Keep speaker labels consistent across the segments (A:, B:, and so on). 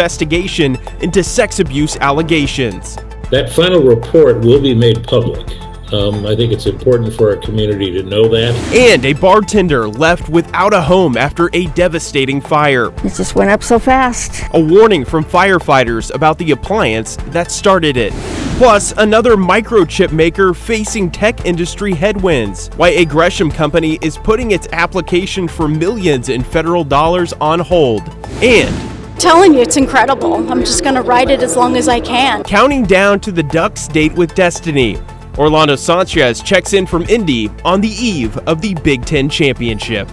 A: investigation into sex abuse allegations.
B: That final report will be made public. I think it's important for our community to know that.
A: And a bartender left without a home after a devastating fire.
C: It just went up so fast.
A: A warning from firefighters about the appliance that started it. Plus, another microchip maker facing tech industry headwinds. Why a Gresham company is putting its application for millions in federal dollars on hold. And
D: telling you, it's incredible. I'm just going to ride it as long as I can.
A: counting down to the Ducks' date with destiny. Orlando Sanchez checks in from Indy on the eve of the Big Ten Championship.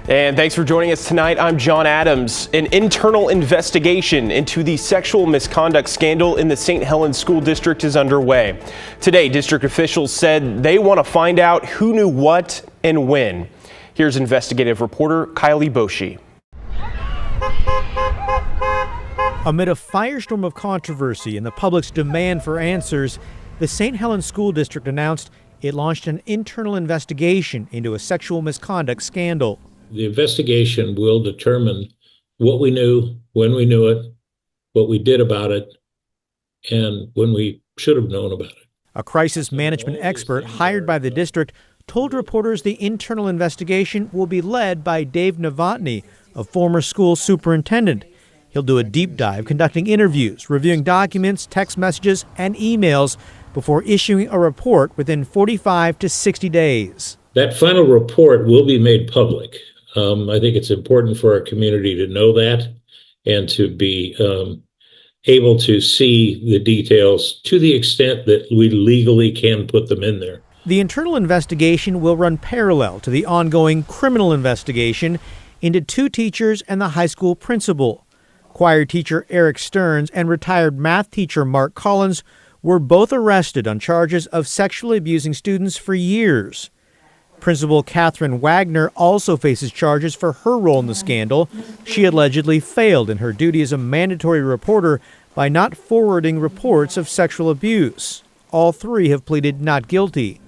A: And thanks for joining us tonight. I'm John Adams. An internal investigation into the sexual misconduct scandal in the St. Helens School District is underway. Today, district officials said they want to find out who knew what and when. Here's investigative reporter Kylie Boshi.
E: Amid a firestorm of controversy and the public's demand for answers, the St. Helens School District announced it launched an internal investigation into a sexual misconduct scandal.
B: The investigation will determine what we knew, when we knew it, what we did about it, and when we should have known about it.
E: A crisis management expert hired by the district told reporters the internal investigation will be led by Dave Novotny, a former school superintendent. He'll do a deep dive, conducting interviews, reviewing documents, text messages, and emails before issuing a report within 45 to 60 days.
B: That final report will be made public. I think it's important for our community to know that and to be able to see the details to the extent that we legally can put them in there.
E: The internal investigation will run parallel to the ongoing criminal investigation into two teachers and the high school principal. Choir teacher Eric Stearns and retired math teacher Mark Collins were both arrested on charges of sexually abusing students for years. Principal Catherine Wagner also faces charges for her role in the scandal. She allegedly failed in her duty as a mandatory reporter by not forwarding reports of sexual abuse. All three have pleaded not guilty.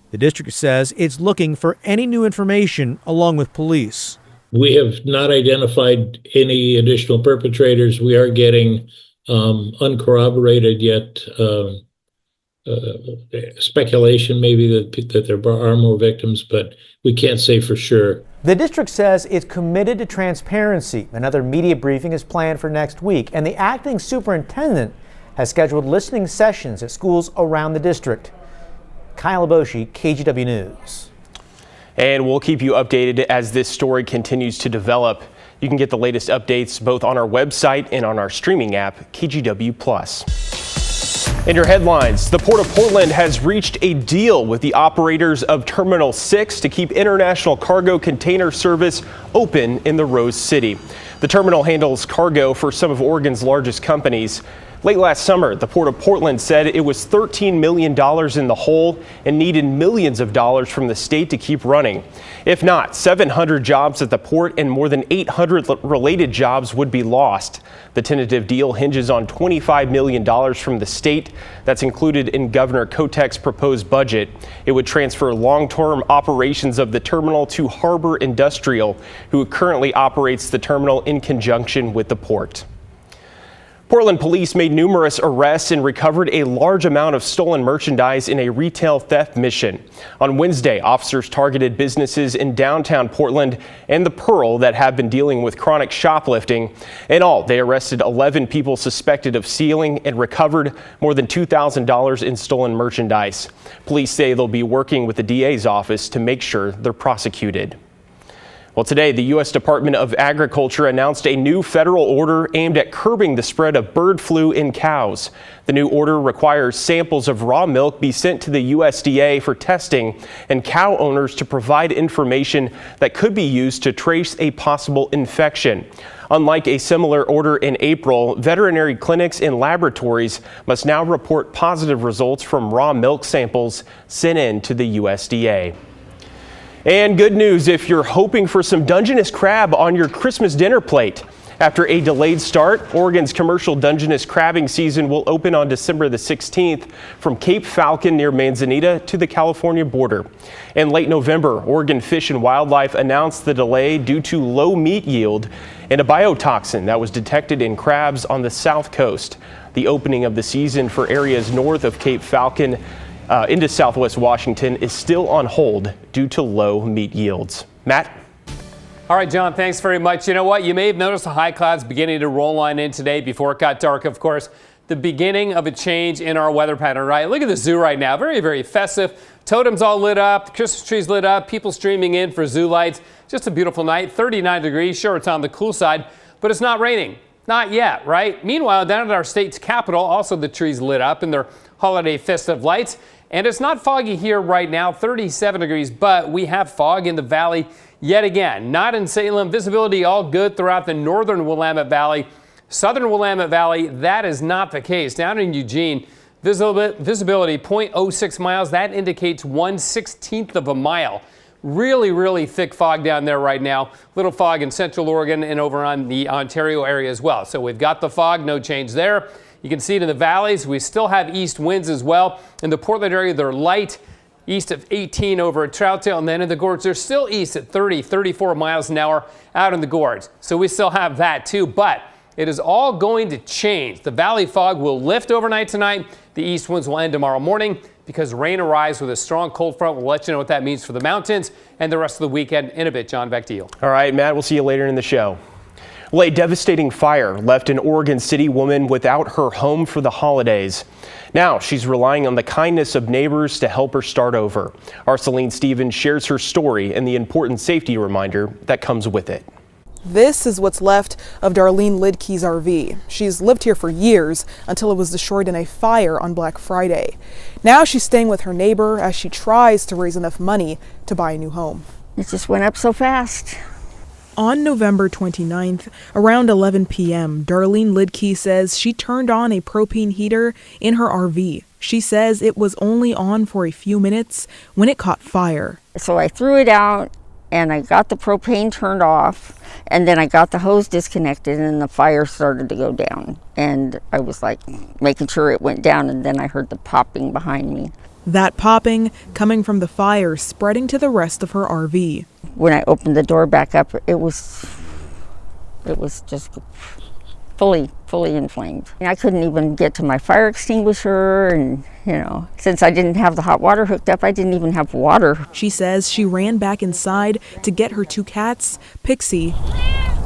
E: The district says it's looking for any new information along with police.
B: We have not identified any additional perpetrators. We are getting uncorroborated yet speculation maybe that there are more victims, but we can't say for sure.
E: The district says it's committed to transparency. Another media briefing is planned for next week, and the acting superintendent has scheduled listening sessions at schools around the district. Kyle Boshi, KGW News.
A: And we'll keep you updated as this story continues to develop. You can get the latest updates both on our website and on our streaming app, KGW+. In your headlines, the Port of Portland has reached a deal with the operators of Terminal 6 to keep international cargo container service open in the Rose City. The terminal handles cargo for some of Oregon's largest companies. Late last summer, the Port of Portland said it was $13 million in the hole and needed millions of dollars from the state to keep running. If not, 700 jobs at the port and more than 800 related jobs would be lost. The tentative deal hinges on $25 million from the state. That's included in Governor Kotek's proposed budget. It would transfer long-term operations of the terminal to Harbor Industrial, who currently operates the terminal in conjunction with the port. Portland police made numerous arrests and recovered a large amount of stolen merchandise in a retail theft mission. On Wednesday, officers targeted businesses in downtown Portland and the Pearl that have been dealing with chronic shoplifting. In all, they arrested 11 people suspected of stealing and recovered more than $2,000 in stolen merchandise. Police say they'll be working with the DA's office to make sure they're prosecuted. Well, today, the U.S. Department of Agriculture announced a new federal order aimed at curbing the spread of bird flu in cows. The new order requires samples of raw milk be sent to the USDA for testing and cow owners to provide information that could be used to trace a possible infection. Unlike a similar order in April, veterinary clinics and laboratories must now report positive results from raw milk samples sent in to the USDA. And good news if you're hoping for some Dungeness crab on your Christmas dinner plate. After a delayed start, Oregon's commercial Dungeness crabbing season will open on December the 16th from Cape Falcon near Manzanita to the California border. In late November, Oregon Fish and Wildlife announced the delay due to low meat yield and a biotoxin that was detected in crabs on the south coast. The opening of the season for areas north of Cape Falcon into southwest Washington is still on hold due to low meat yields. Matt?
F: All right, John, thanks very much. You know what? You may have noticed the high clouds beginning to roll on in today before it got dark. Of course, the beginning of a change in our weather pattern, right? Look at the zoo right now. Very, very festive. Totems all lit up. The Christmas trees lit up. People streaming in for zoo lights. Just a beautiful night. 39 degrees. Sure, it's on the cool side, but it's not raining. Not yet, right? Meanwhile, down at our state's capital, also the trees lit up in their holiday festive lights. And it's not foggy here right now, 37 degrees, but we have fog in the valley yet again. Not in Salem. Visibility all good throughout the northern Willamette Valley. Southern Willamette Valley, that is not the case. Down in Eugene, visibility 0.06 miles. That indicates 1/16th of a mile. Really, really thick fog down there right now. Little fog in central Oregon and over on the Ontario area as well. So we've got the fog, no change there. You can see it in the valleys. We still have east winds as well. In the Portland area, they're light, east of 18 over at Troutdale. And then in the gorge, they're still east at 30, 34 miles an hour out in the gorge. So we still have that too, but it is all going to change. The valley fog will lift overnight tonight. The east winds will end tomorrow morning because rain arrives with a strong cold front. We'll let you know what that means for the mountains and the rest of the weekend in a bit. John, back to you.
A: All right, Matt, we'll see you later in the show. Well, a devastating fire left an Oregon City woman without her home for the holidays. Now she's relying on the kindness of neighbors to help her start over. Our Celine Stevens shares her story and the important safety reminder that comes with it.
G: This is what's left of Darlene Lidkey's RV. She's lived here for years until it was destroyed in a fire on Black Friday. Now she's staying with her neighbor as she tries to raise enough money to buy a new home.
C: It just went up so fast.
G: On November 29th, around 11 p.m., Darlene Lidkey says she turned on a propane heater in her RV. She says it was only on for a few minutes when it caught fire.
C: So I threw it out and I got the propane turned off, and then I got the hose disconnected and the fire started to go down. And I was like making sure it went down, and then I heard the popping behind me.
G: That popping coming from the fire spreading to the rest of her RV.
C: When I opened the door back up, it was just fully inflamed. I couldn't even get to my fire extinguisher, and since I didn't have the hot water hooked up, I didn't even have water.
G: She says she ran back inside to get her two cats, Pixie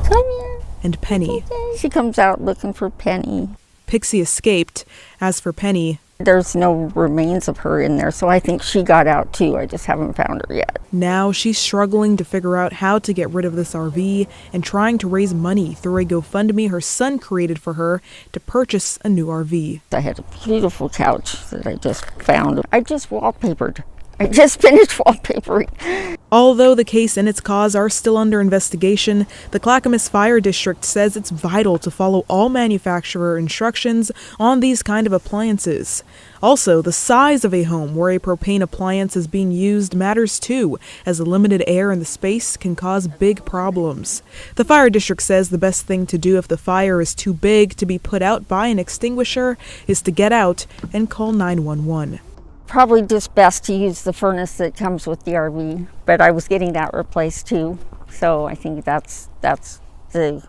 C: Come here.
G: and Penny.
C: She comes out looking for Penny.
G: Pixie escaped. As for Penny,
C: there's no remains of her in there, so I think she got out too. I just haven't found her yet.
G: Now she's struggling to figure out how to get rid of this RV and trying to raise money through a GoFundMe her son created for her to purchase a new RV.
C: I had a beautiful couch that I just found. I just wallpapered. I just finished wallpapering.
G: Although the case and its cause are still under investigation, the Clackamas Fire District says it's vital to follow all manufacturer instructions on these kind of appliances. Also, the size of a home where a propane appliance is being used matters too, as the limited air in the space can cause big problems. The fire district says the best thing to do if the fire is too big to be put out by an extinguisher is to get out and call 911.
C: Probably just best to use the furnace that comes with the RV, but I was getting that replaced too. So I think that's the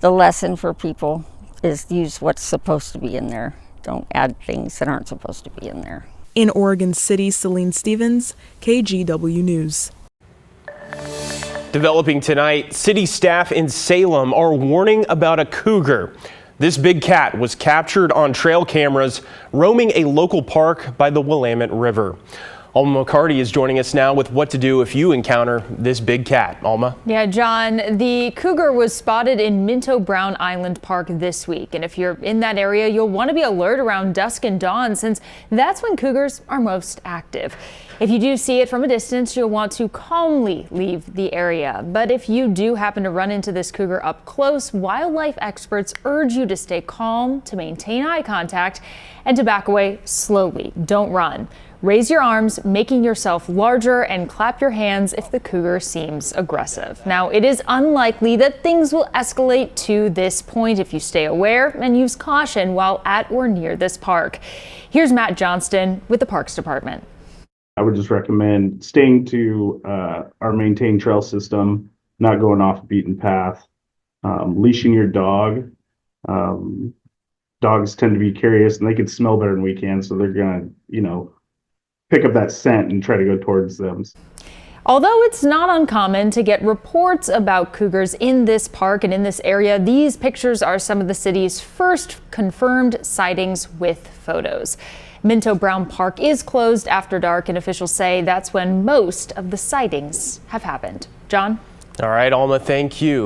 C: lesson for people, is use what's supposed to be in there. Don't add things that aren't supposed to be in there.
G: In Oregon City, Celine Stevens, KGW News.
A: Developing tonight, city staff in Salem are warning about a cougar. This big cat was captured on trail cameras roaming a local park by the Willamette River. Alma McCarty is joining us now with what to do if you encounter this big cat. Alma?
H: Yeah, John, the cougar was spotted in Minto Brown Island Park this week. And if you're in that area, you'll want to be alert around dusk and dawn, since that's when cougars are most active. If you do see it from a distance, you'll want to calmly leave the area. But if you do happen to run into this cougar up close, wildlife experts urge you to stay calm, to maintain eye contact, and to back away slowly. Don't run. Raise your arms, making yourself larger, and clap your hands if the cougar seems aggressive. Now, it is unlikely that things will escalate to this point if you stay aware and use caution while at or near this park. Here's Matt Johnston with the Parks Department.
I: I would just recommend staying to our maintained trail system, not going off a beaten path, leashing your dog. Dogs tend to be curious and they can smell better than we can, so they're gonna, pick up that scent and try to go towards them.
H: Although it's not uncommon to get reports about cougars in this park and in this area, these pictures are some of the city's first confirmed sightings with photos. Minto Brown Park is closed after dark, and officials say that's when most of the sightings have happened. John?
A: All right, Alma, thank you.